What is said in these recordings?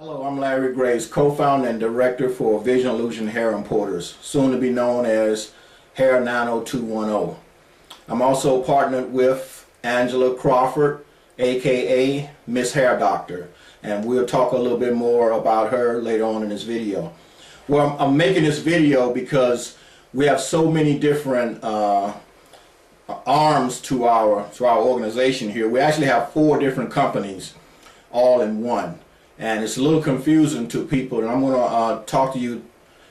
Hello, I'm Larry Graves, co-founder and director for Vision Illusion Hair Importers, soon to be known as Hair 90210. I'm also partnered with Angela Crawford, aka Miss Hair Doctor, and we'll talk a little bit more about her later on in this video. Well, I'm making this video because we have so many different arms to our organization here. We actually have 4 different companies all in one. And it's a little confusing to people, and I'm going to talk to you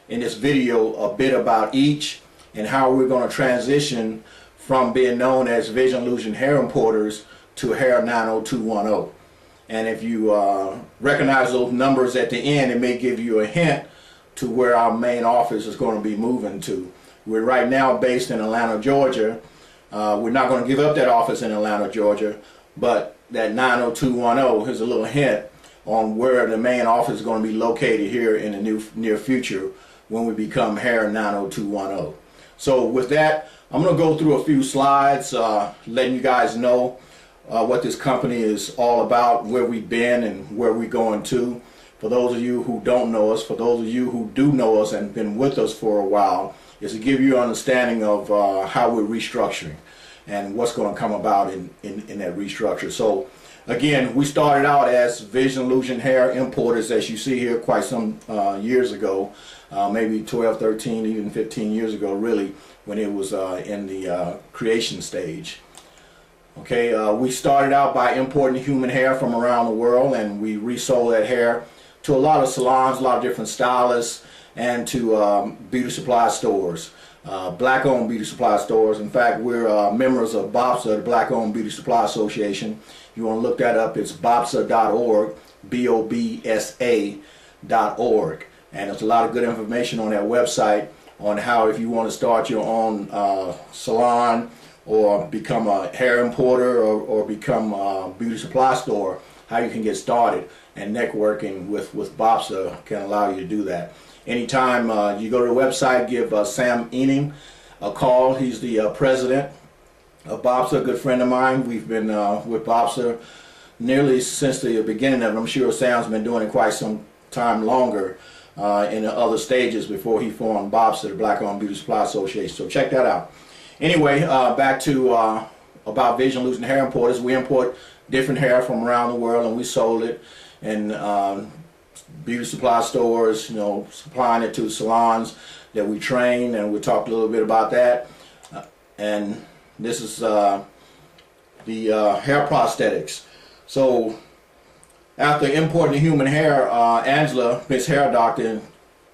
in this video a bit about each and how we're going to transition from being known as Vision Illusion Hair Importers to Hair 90210. And if you recognize those numbers at the end, it may give you a hint to where our main office is going to be moving to. We're right now based in Atlanta, Georgia. We're not going to give up that office in Atlanta, Georgia, but that 90210 is a little hint on where the main office is going to be located here in the near future when we become Hair 90210. So with that, I'm going to go through a few slides letting you guys know what this company is all about, where we've been and where we're going to. For those of you who don't know us, for those of you who do know us and been with us for a while, is to give you an understanding of how we're restructuring and what's going to come about in that restructure. So again, we started out as Vision Illusion Hair Importers, as you see here, quite some years ago, maybe 12, 13, even 15 years ago, really, when it was in the creation stage. Okay, we started out by importing human hair from around the world, and we resold that hair to a lot of salons, a lot of different stylists, and to beauty supply stores. Black-owned beauty supply stores. In fact, we're members of BOBSA, the Black-Owned Beauty Supply Association. If you want to look that up, it's bobsa.org, BOBSA.org. And there's a lot of good information on that website on how, if you want to start your own salon or become a hair importer or become a beauty supply store, how you can get started. And networking with BOBSA can allow you to do that. Anytime you go to the website, give Sam Ening a call. He's the president of BOBSA, a good friend of mine. We've been with BOBSA nearly since the beginning of it. I'm sure Sam's been doing it quite some time longer in the other stages before he formed BOBSA, the Black-Owned Beauty Supply Association. So check that out. Anyway, back to about Vision Illusion Hair Importers. We import different hair from around the world, and we sold it in beauty supply stores, you know, supplying it to salons that we train, and we'll talk a little bit about that. And this is the hair prosthetics. So after importing the human hair, Angela, Miss Hair Doctor,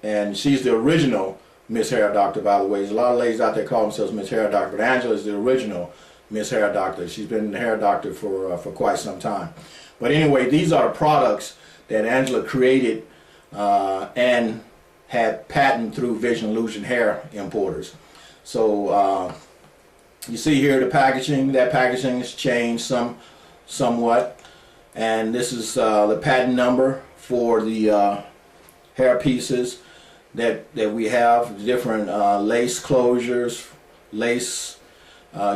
and she's the original Miss Hair Doctor, by the way. There's a lot of ladies out there call themselves Miss Hair Doctor, but Angela is the original Miss Hair Doctor. She's been the hair doctor for quite some time. But anyway, these are the products that Angela created and had patent through Vision Illusion Hair Importers. So you see here the packaging. That packaging has changed somewhat, and this is the patent number for the hair pieces that we have. Different lace closures, lace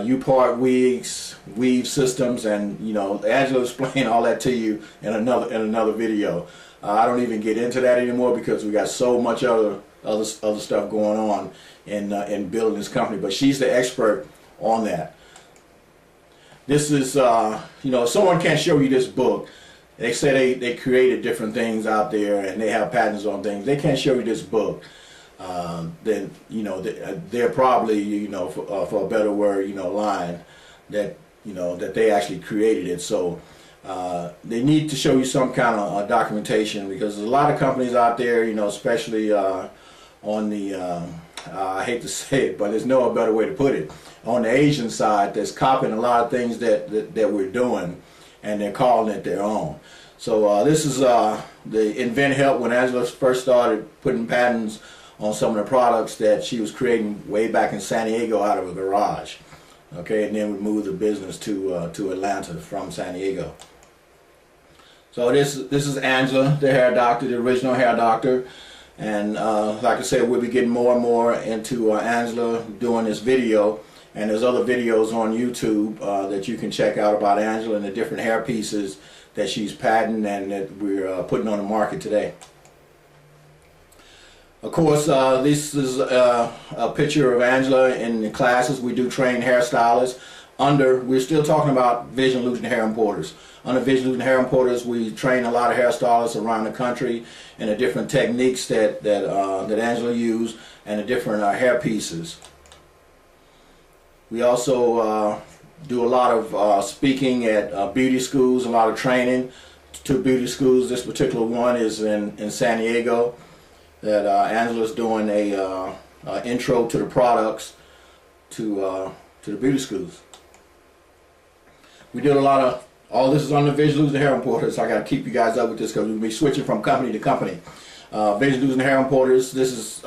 U-part wigs, weave systems, and you know, Angela explained all that to you in another video. I don't even get into that anymore because we got so much other stuff going on in building this company. But she's the expert on that. This is you know, if someone can't show you this book, they say they created different things out there and they have patents on things. They can't show you this book. Then you know they're probably, you know, for a better word, you know, lying that, you know, that they actually created it. So they need to show you some kind of documentation, because there's a lot of companies out there, you know, especially on the I hate to say it, but there's no better way to put it, on the Asian side, that's copying a lot of things that we're doing, and they're calling it their own. So this is the Invent Help, when Angela first started putting patents on some of the products that she was creating way back in San Diego out of a garage. Okay, and then we moved the business to Atlanta from San Diego. So this is Angela, the hair doctor, the original hair doctor, and like I said, we'll be getting more and more into Angela doing this video, And there's other videos on YouTube that you can check out about Angela and the different hair pieces that she's patented and that we're putting on the market today. Of course, this is a picture of Angela in the classes. We do train hairstylists we're still talking about vision illusion hair importers. Under vision illusion hair importers, we train a lot of hairstylists around the country and the different techniques that Angela used and the different hair pieces. We also do a lot of speaking at beauty schools, a lot of training to beauty schools. This particular one is in San Diego that Angela's doing a intro to the products to the beauty schools. We did a lot of, all this is on the Vision Illusion Hair Importers, so I got to keep you guys up with this because we'll be switching from company to company. Vision Illusion Hair Importers, this is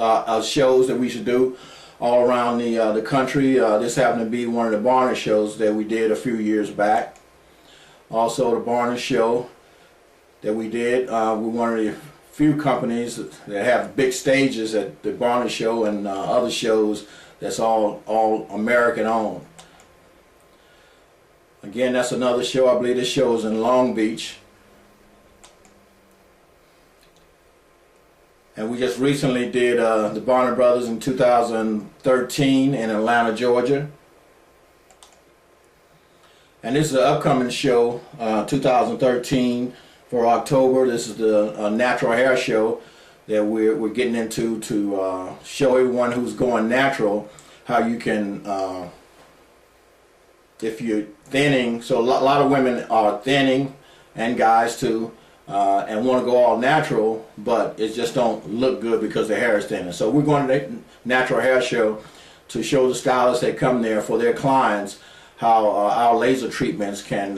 shows that we should do all around the country. This happened to be one of the Barnard shows that we did a few years back. Also the Barnard show that we did, we're one of the few companies that have big stages at the Barnard show and other shows that's all American owned. Again, that's another show. I believe this show is in Long Beach. And we just recently did the Barnard Brothers in 2013 in Atlanta, Georgia. And this is an upcoming show, 2013 for October. This is the natural hair show that we're getting into to show everyone who's going natural how you can, if you're thinning, so a lot of women are thinning, and guys too, and want to go all natural, but it just don't look good because their hair is thinning. So we're going to the natural hair show to show the stylists that come there for their clients how our laser treatments can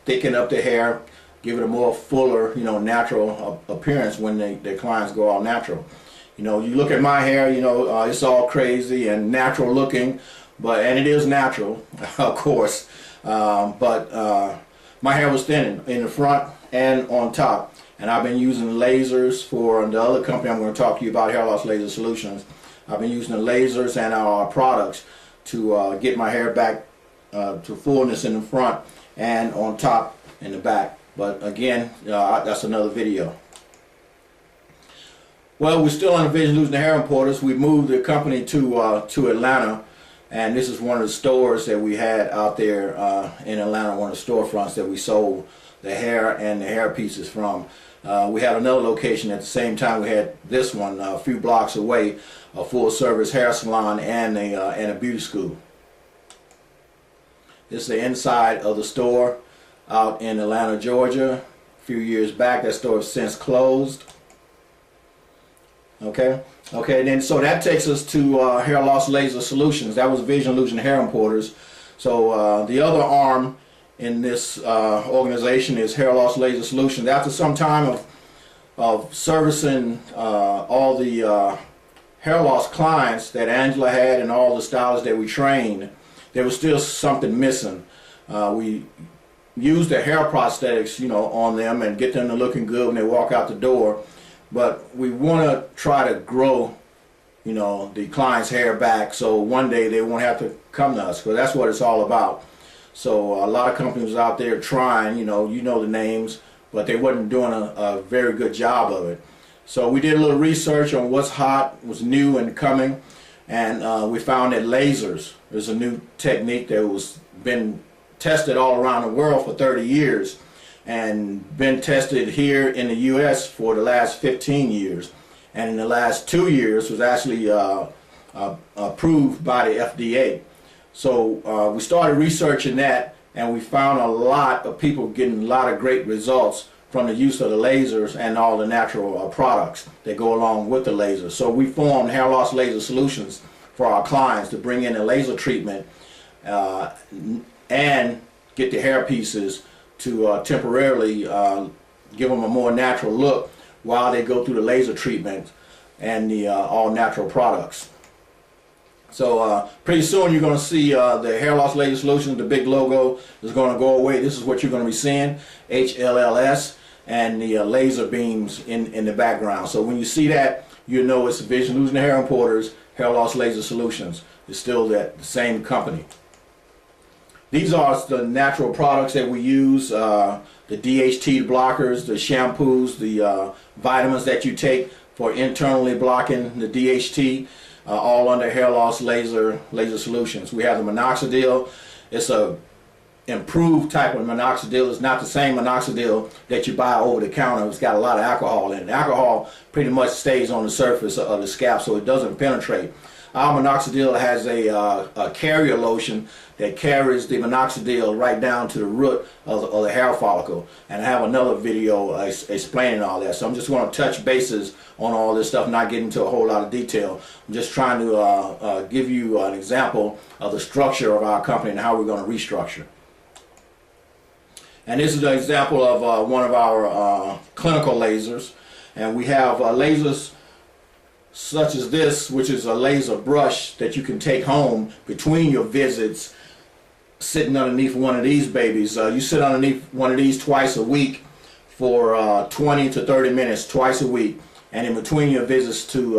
thicken up the hair, give it a more fuller, natural appearance when their clients go all natural. You look at my hair, it's all crazy and natural looking, and it is natural, of course, but my hair was thinning in the front and on top, and I've been using lasers for the other company I'm going to talk to you about, Hair Loss Laser Solutions. I've been using the lasers and our products to get my hair back to fullness in the front and on top in the back. But again, that's another video. Well, we're still on the Vision Illusion Hair Importers. We moved the company to Atlanta, and this is one of the stores that we had out there in Atlanta, one of the storefronts that we sold the hair and the hair pieces from. We had another location at the same time. We had this one a few blocks away, a full-service hair salon and a beauty school. This is the inside of the store out in Atlanta, Georgia. A few years back, that store has since closed. Okay, then so that takes us to Hair Loss Laser Solutions. That was Vision Illusion Hair Importers. So the other arm in this organization is Hair Loss Laser Solutions. After some time of servicing all the hair loss clients that Angela had and all the stylists that we trained, there was still something missing. We used the hair prosthetics, on them and get them to looking good when they walk out the door. But we want to try to grow, the client's hair back so one day they won't have to come to us, because that's what it's all about. So a lot of companies out there trying, you know the names, but they wasn't doing a very good job of it. So we did a little research on what's hot, what's new and coming, and we found that lasers is a new technique that was been tested all around the world for 30 years and been tested here in the U.S. for the last 15 years. And in the last 2 years was actually approved by the FDA. So we started researching that, and we found a lot of people getting a lot of great results from the use of the lasers and all the natural products that go along with the lasers. So we formed Hair Loss Laser Solutions for our clients to bring in a laser treatment and get the hair pieces to temporarily give them a more natural look while they go through the laser treatment and the all natural products. So pretty soon you're going to see the Hair Loss Laser Solutions, the big logo is going to go away. This is what you're going to be seeing, HLLS, and the laser beams in the background. So when you see that, you know it's Vision Illusion Hair Importers, Hair Loss Laser Solutions. It's still the same company. These are the natural products that we use, the DHT blockers, the shampoos, the vitamins that you take for internally blocking the DHT, all under hair loss laser solutions. We have the minoxidil. It's a improved type of minoxidil. It's not the same minoxidil that you buy over the counter. It's got a lot of alcohol in it. The alcohol pretty much stays on the surface of the scalp, so it doesn't penetrate. Our minoxidil has a carrier lotion that carries the minoxidil right down to the root of the hair follicle. And I have another video explaining all that. So I'm just going to touch bases on all this stuff, not get into a whole lot of detail. I'm just trying to give you an example of the structure of our company and how we're going to restructure. And this is an example of one of our clinical lasers. And we have lasers such as this, which is a laser brush that you can take home between your visits, sitting underneath one of these babies. You sit underneath one of these twice a week for 20 to 30 minutes twice a week, and in between your visits to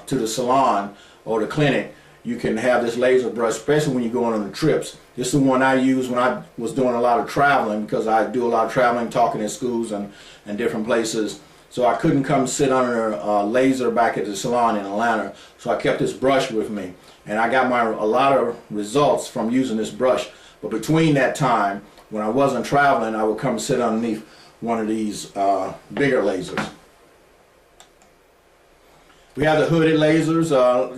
the salon or the clinic, you can have this laser brush, especially when you're going on the trips. This is the one I used when I was doing a lot of traveling, because I do a lot of traveling, talking in schools and different places. So I couldn't come sit under a laser back at the salon in Atlanta, so I kept this brush with me. And I got a lot of results from using this brush. But between that time, when I wasn't traveling, I would come sit underneath one of these bigger lasers. We have the hooded lasers.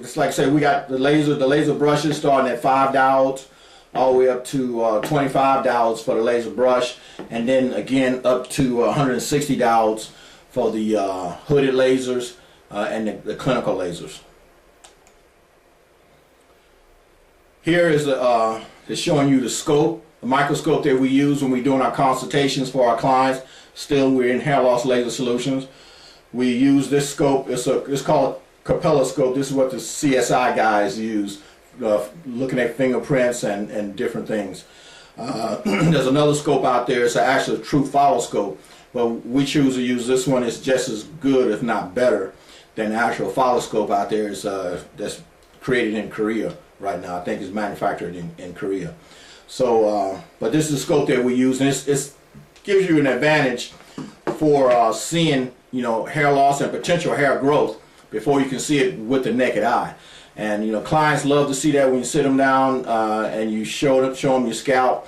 Just like I say, we got the laser brushes starting at $5 all the way up to $25 for the laser brush, and then again up to $160 for the hooded lasers and the clinical lasers. Here is showing you the scope, the microscope that we use when we're doing our consultations for our clients. Still, we're in hair loss laser solutions. We use this scope. It's called Capella scope. This is what the CSI guys use, looking at fingerprints and different things. There's another scope out there. It's an actual true follow scope. But we choose to use this one. It's just as good, if not better, than the actual follow scope out there that's created in Korea right now. I think it's manufactured in Korea. So, but this is the scope that we use, and it gives you an advantage for seeing, hair loss and potential hair growth before you can see it with the naked eye. And clients love to see that when you sit them down and you show them your scalp,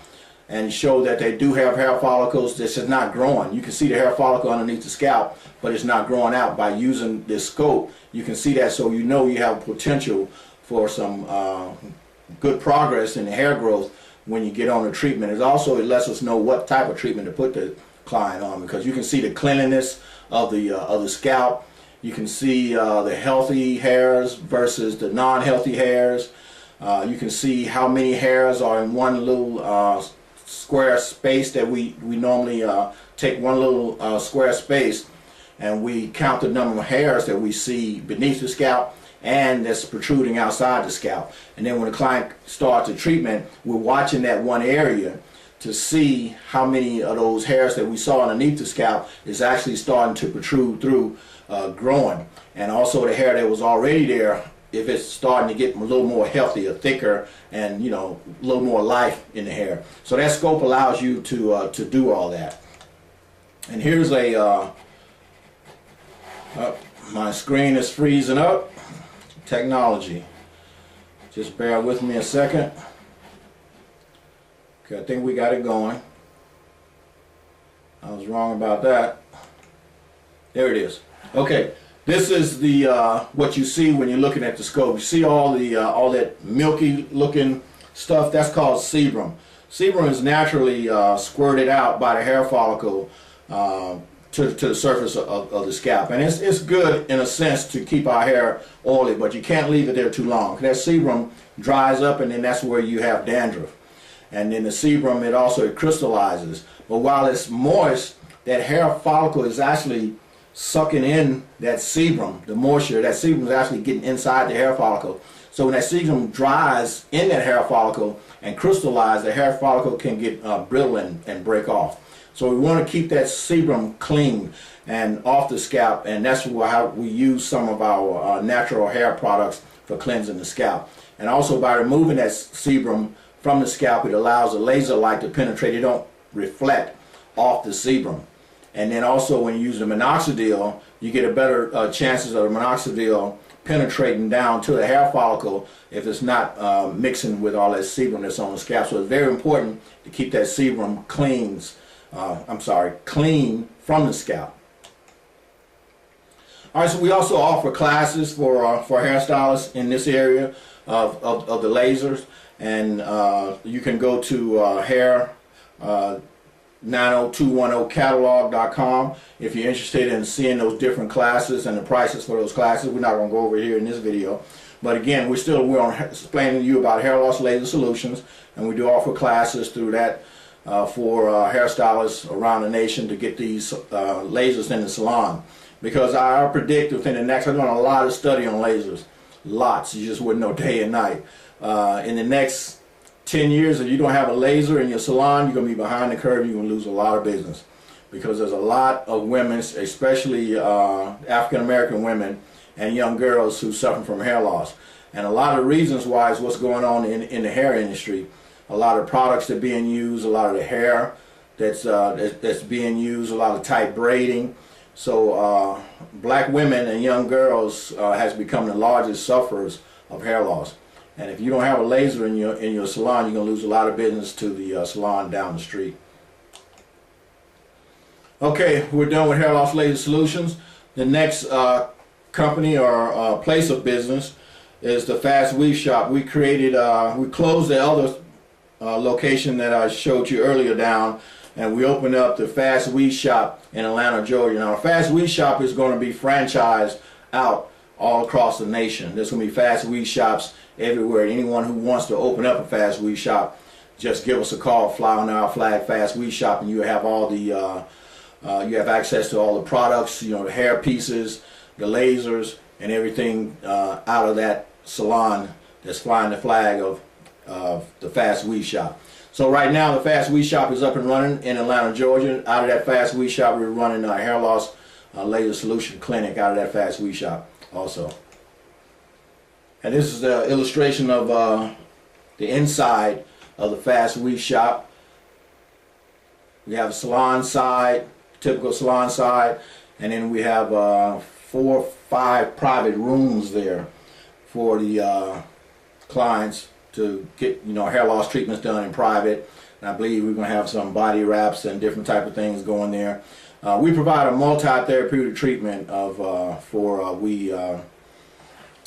and show that they do have hair follicles that's just not growing. You can see the hair follicle underneath the scalp, but it's not growing out. By using this scope, you can see that, so you have potential for some good progress in the hair growth when you get on the treatment. It lets us know what type of treatment to put the client on, because you can see the cleanliness of the scalp. You can see the healthy hairs versus the non-healthy hairs. You can see how many hairs are in one little square space that we normally take one little square space, and we count the number of hairs that we see beneath the scalp and that's protruding outside the scalp. And then when the client starts the treatment, we're watching that one area to see how many of those hairs that we saw underneath the scalp is actually starting to protrude through, growing. And also the hair that was already there, if it's starting to get a little more healthier, thicker, and a little more life in the hair. So that scope allows you to do all that. And here's my screen is freezing up. Technology. Just bear with me a second. Okay, I think we got it going. I was wrong about that. There it is. Okay. This is the what you see when you're looking at the scope. You see all that milky looking stuff. That's called sebum. Sebum is naturally squirted out by the hair follicle to the surface of the scalp, and it's good in a sense to keep our hair oily, but you can't leave it there too long. That sebum dries up, and then that's where you have dandruff. And then the sebum, it crystallizes. But while it's moist, that hair follicle is actually sucking in that sebum, the moisture. That sebum is actually getting inside the hair follicle. So when that sebum dries in that hair follicle and crystallizes, the hair follicle can get brittle and break off. So we want to keep that sebum clean and off the scalp, and that's how we use some of our natural hair products for cleansing the scalp. And also by removing that sebum from the scalp, it allows the laser light to penetrate. It don't reflect off the sebum. And then also when you use the minoxidil, you get a better chances of the minoxidil penetrating down to the hair follicle if it's not mixing with all that sebum that's on the scalp. So it's very important to keep that sebum clean from the scalp. All right, so we also offer classes for hairstylists in this area of the lasers, and you can go to hair90210catalog.com if you're interested in seeing those different classes and the prices for those classes. We're not going to go over here in this video, but again, we're on explaining to you about hair loss laser solutions, and we do offer classes through that for hairstylists around the nation to get these lasers in the salon. Because I predict within the next, I'm doing a lot of study on lasers, lots, you just wouldn't know day and night. In the next 10 years, if you don't have a laser in your salon, you're going to be behind the curve. You're going to lose a lot of business, because there's a lot of women, especially African American women and young girls, who suffer from hair loss. And a lot of reasons why is what's going on in the hair industry. A lot of products that are being used, a lot of the hair that's being used, a lot of tight braiding. So black women and young girls has become the largest sufferers of hair loss. And if you don't have a laser in your salon, you're going to lose a lot of business to the salon down the street. Okay, we're done with hair loss laser solutions. The next company or place of business is the Fast Weave Shop. We closed the other location that I showed you earlier down, and we opened up the Fast Weave Shop in Atlanta, Georgia. Now, the Fast Weave Shop is going to be franchised out all across the nation. There's going to be Fast Weave Shops everywhere. Anyone who wants to open up a Fast Weave Shop, just give us a call, fly on our flag Fast Weave Shop, and you have all the you have access to all the products, the hair pieces, the lasers, and everything out of that salon that's flying the flag of the Fast Weave Shop. So right now the Fast Weave Shop is up and running in Atlanta, Georgia. Out of that Fast Weave Shop, we're running a hair loss laser solution clinic out of that Fast Weave Shop also. And this is the illustration of the inside of the Fast Weave Shop. We have a salon side, typical salon side, and then we have 4 or 5 private rooms there for the clients to get hair loss treatments done in private. And I believe we're going to have some body wraps and different type of things going there. We provide a multi-therapeutic treatment of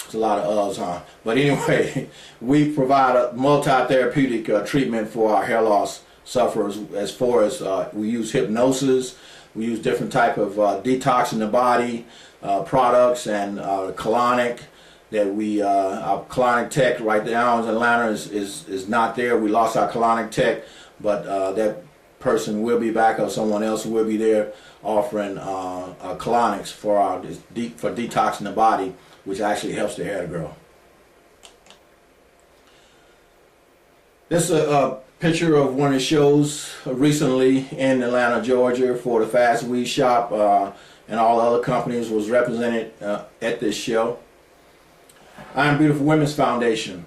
it's a lot of uhs, huh? But anyway, we provide a multi-therapeutic treatment for our hair loss sufferers. As far as we use hypnosis, we use different type of detoxing the body products, and colonic. That our colonic tech right now in Atlanta is not there. We lost our colonic tech, but that person will be back, or someone else will be there offering colonics for detoxing the body, which actually helps the hair to grow. This is a picture of one of the shows recently in Atlanta, Georgia for the Fast Weave Shop, and all other companies was represented at this show. I Am Beautiful Women's Foundation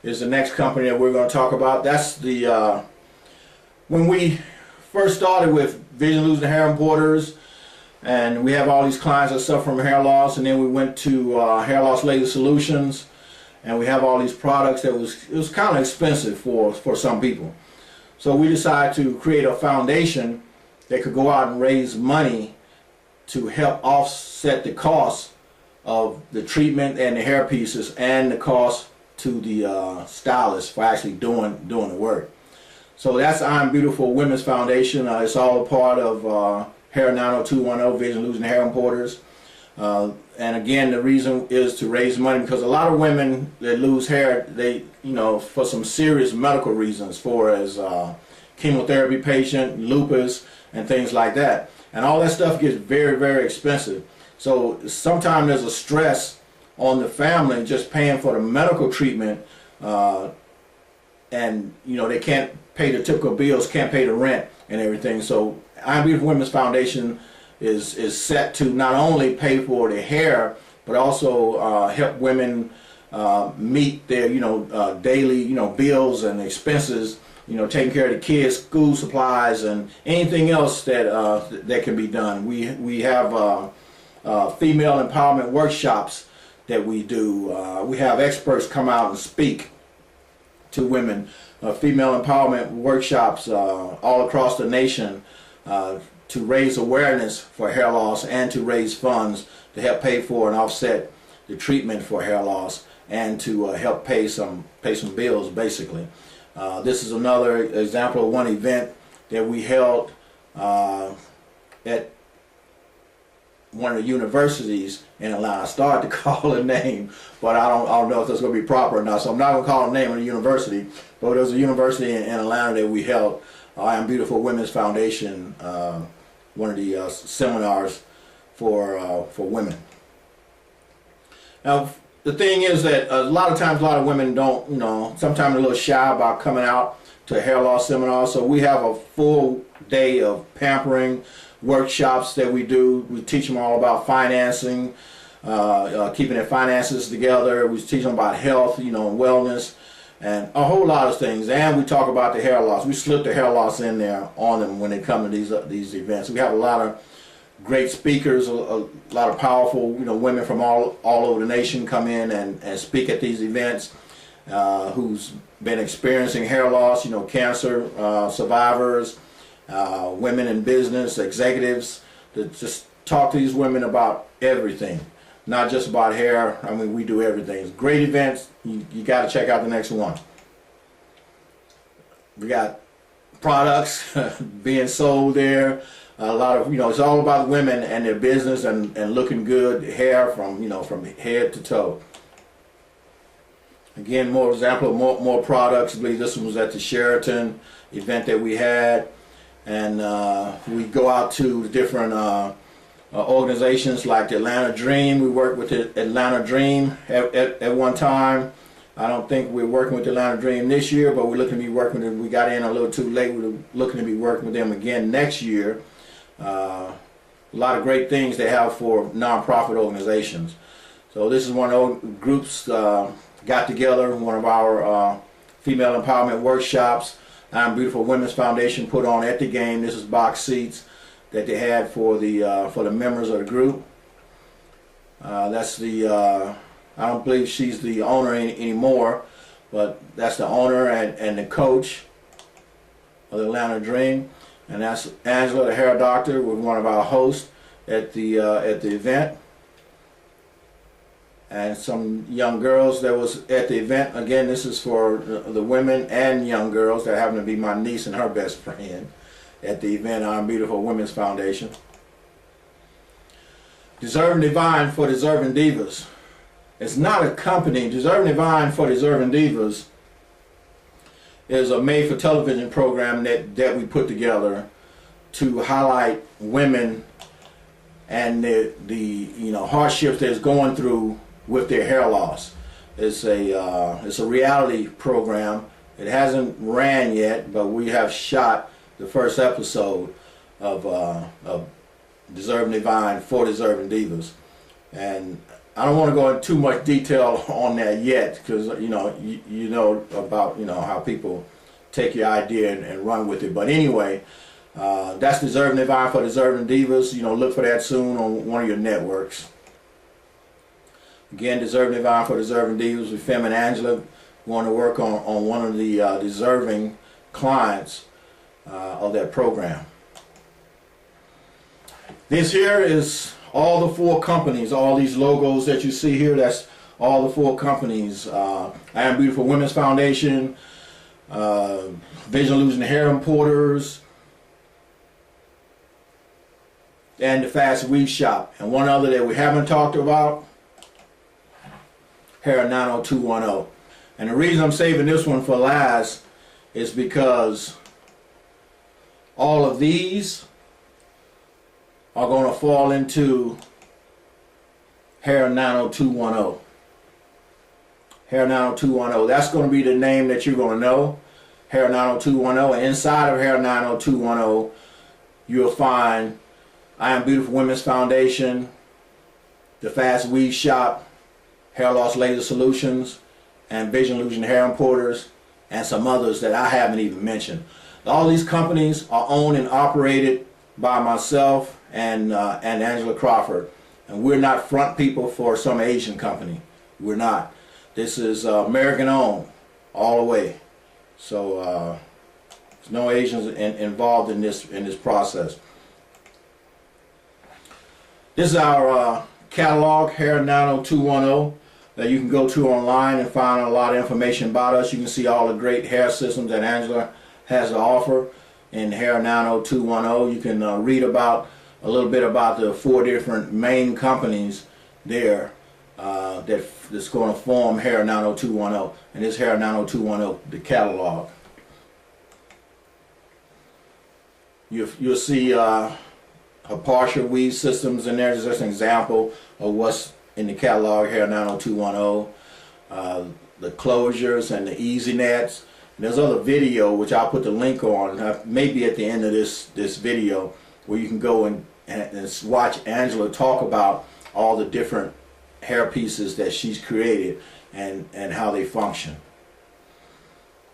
is the next company that we're going to talk about. That's the when we first started with vision losing hair importers, and we have all these clients that suffer from hair loss, and then we went to hair loss laser solutions, and we have all these products that it was kind of expensive for some people. So we decided to create a foundation that could go out and raise money to help offset the cost of the treatment and the hair pieces, and the cost to the stylist for actually doing the work. So that's I Am Beautiful Women's Foundation. It's all a part of Hair 90210, Vision Losing Hair Importers. And again, the reason is to raise money, because a lot of women that lose hair, they, for some serious medical reasons, as chemotherapy patient, lupus, and things like that. And all that stuff gets very, very expensive. So sometimes there's a stress on the family just paying for the medical treatment, and they can't pay the typical bills, can't pay the rent and everything. So I Am Beautiful Women's Foundation is set to not only pay for the hair, but also help women meet their daily bills and expenses, taking care of the kids, school supplies, and anything else that can be done. We have female empowerment workshops that we do. We have experts come out and speak to women. Female empowerment workshops all across the nation to raise awareness for hair loss and to raise funds to help pay for and offset the treatment for hair loss and to help pay some bills, basically. This is another example of one event that we held at one of the universities in Atlanta. I started to call a name, but I don't know if that's going to be proper or not, so I'm not going to call the name of the university. But there was a university in Atlanta that we held I Am Beautiful Women's Foundation, one of the seminars for women. Now, the thing is that a lot of times a lot of women don't, sometimes a little shy about coming out to a hair loss seminar. So we have a full day of pampering workshops that we do. We teach them all about financing, keeping their finances together. We teach them about health, wellness, and a whole lot of things. And we talk about the hair loss. We slip the hair loss in there on them when they come to these events. We have a lot of great speakers, a lot of powerful women from all over the nation come in and speak at these events, who's been experiencing hair loss, cancer survivors, women in business, executives, to just talk to these women about everything, not just about hair. I mean, we do everything. It's great events. You got to check out the next one. We got products being sold there. A lot of, it's all about women and their business and looking good, hair from, from head to toe. Again, more example, more products. I believe this one was at the Sheraton event that we had. And we go out to different organizations like the Atlanta Dream. We worked with the Atlanta Dream at one time. I don't think we're working with the Atlanta Dream this year, but we're looking to be working with them. We got in a little too late. We're looking to be working with them again next year. A lot of great things they have for nonprofit organizations. So this is one of those groups got together, one of our female empowerment workshops. I Am Beautiful Women's Foundation put on at the game. This is box seats that they had for the members of the group. That's the I don't believe she's the owner anymore, but that's the owner and the coach of the Atlanta Dream. And that's Angela, the hair doctor, was one of our hosts at the event. And some young girls that was at the event. Again, this is for the women and young girls that happen to be my niece and her best friend at the event, I Am Beautiful Women's Foundation. Deserving Divine for Deserving Divas. It's not a company. Deserving Divine for Deserving Divas is a made-for-television program that we put together to highlight women and the hardships that's going through with their hair loss. It's a reality program. It hasn't ran yet, but we have shot the first episode of Deserving Divine for Deserving Divas, and I don't want to go into too much detail on that yet, because you know about how people take your idea and run with it. But anyway, that's Deserving Divine for Deserving Divas. Look for that soon on one of your networks. Again, Deserving Divine for Deserving Divas with Fem and Angela. Want to work on one of the deserving clients of that program. This here is all the 4 companies, all these logos that you see here. That's all the 4 companies. I Am Beautiful Women's Foundation, Vision Illusion Hair Importers, and the Fast Weave Shop. And one other that we haven't talked about, Hair 90210. And the reason I'm saving this one for last is because all of these are going to fall into Hair 90210. Hair 90210. That's going to be the name that you're going to know. Hair 90210. And inside of Hair 90210, you'll find I Am Beautiful Women's Foundation, the Fast Weave Shop, Hair Loss Laser Solutions, and Vision Illusion Hair Importers, and some others that I haven't even mentioned. All these companies are owned and operated by myself and Angela Crawford, and we're not front people for some Asian company. We're not. This is American owned all the way. So there's no Asians involved in this process. This is our catalog, Hair Nano 210, that you can go to online and find a lot of information about us. You can see all the great hair systems that Angela has to offer in Hair Nano 210. You can read about a little bit about the 4 different main companies there that's going to form Hair Nano 210. And this Hair Nano 210, the catalog. You'll see her partial weave systems in there. Just an example of what's in the catalog, Hair Nano 210. The closures and the easy nets. And there's other video which I'll put the link on, maybe at the end of this video, where you can go and watch Angela talk about all the different hair pieces that she's created and how they function.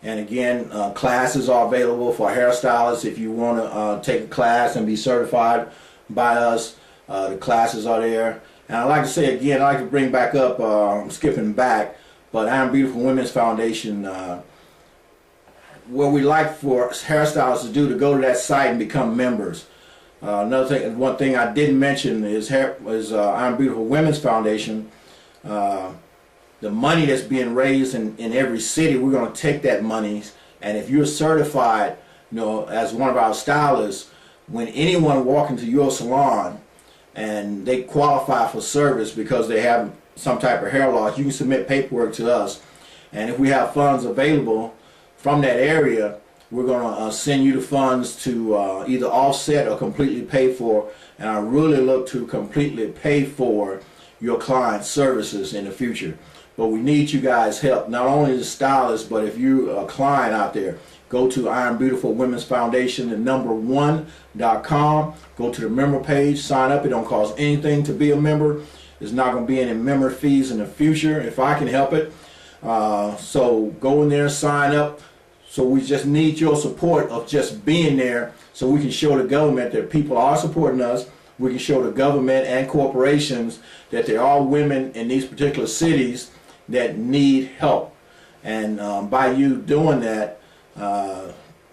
And again, classes are available for hairstylists. If you want to take a class and be certified by us, the classes are there. And I'd like to say again, I'd like to bring back up, I'm skipping back, but I Am Beautiful Women's Foundation, what we like for hairstylists to do, to go to that site and become members. Another thing, one thing I didn't mention is I Am Beautiful Women's Foundation. The money that's being raised in every city, we're going to take that money, and if you're certified, as one of our stylists, when anyone walks into your salon and they qualify for service because they have some type of hair loss, you can submit paperwork to us, and if we have funds available from that area, we're going to send you the funds to either offset or completely pay for, and I really look to completely pay for your client's services in the future. But we need you guys' help, not only the stylists, but if you're a client out there, go to I Am Beautiful Women's Foundation, the #1.com, go to the member page, sign up. It don't cost anything to be a member. There's not going to be any member fees in the future if I can help it. So go in there, sign up. So we just need your support of just being there, so we can show the government that people are supporting us. We can show the government and corporations that there are women in these particular cities that need help. And by you doing that,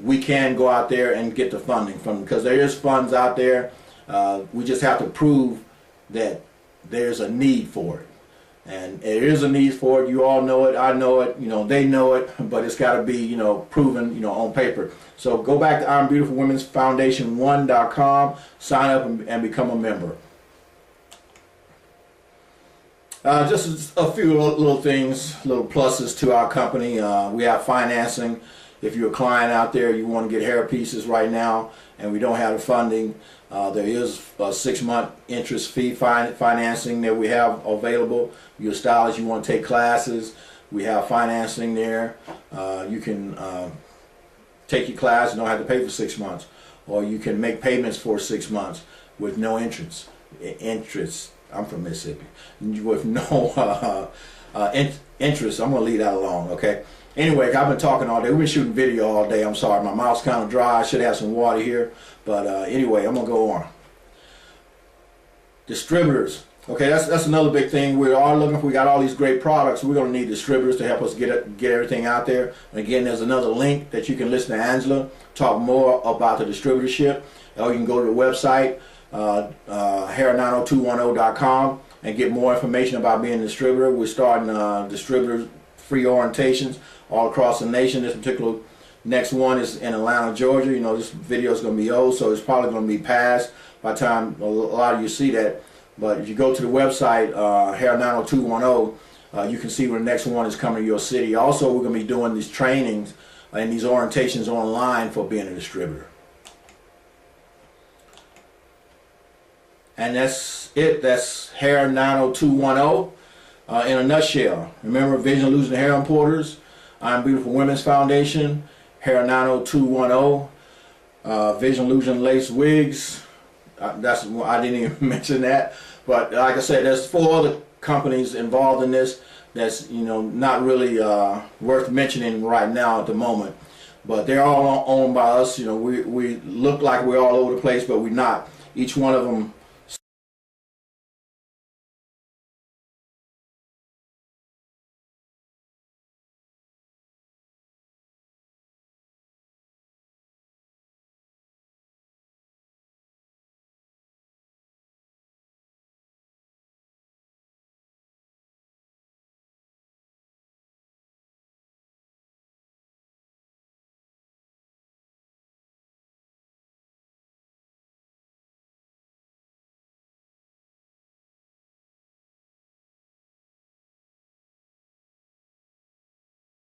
we can go out there and get the funding from them, because there is funds out there. We just have to prove that there's a need for it. And there is a need for it. You all know it. I know it. They know it. But it's got to be, proven, on paper. So go back to I Am Beautiful Women's Foundation 1.com, sign up and become a member. Just a few little things, little pluses to our company. We have financing. If you're a client out there, you want to get hair pieces right now, and we don't have the funding, there is a 6-month interest fee financing that we have available. You're a stylist, you want to take classes, we have financing there. You can take your class and don't have to pay for 6 months, or you can make payments for 6 months with no interest. I'm from Mississippi. With no interest. I'm going to leave that alone, okay? Anyway, I've been talking all day. We've been shooting video all day. I'm sorry. My mouth's kind of dry. I should have some water here. But anyway, I'm going to go on. Distributors. Okay, that's another big thing. We got all these great products. We're going to need distributors to help us get everything out there. And again, there's another link that you can listen to Angela talk more about the distributorship. Or you can go to the website, hairnano210.com, and get more information about being a distributor. We're starting distributor free orientations all across the nation. This particular next one is in Atlanta, Georgia. This video is going to be old, so it's probably going to be past by the time a lot of you see that. But if you go to the website, hairnano210, you can see when the next one is coming to your city. Also, we're going to be doing these trainings and these orientations online for being a distributor. And that's it. That's Hair Nano 210 in a nutshell. Remember, Vision Illusion Hair Importers, I Am Beautiful Women's Foundation, Hair Nano 210, Vision Illusion Lace Wigs. I didn't even mention that. But like I said, there's 4 other companies involved in this that's, you know, not really worth mentioning right now at the moment. But they're all owned by us. You know, we look like we're all over the place, but we're not. Each one of them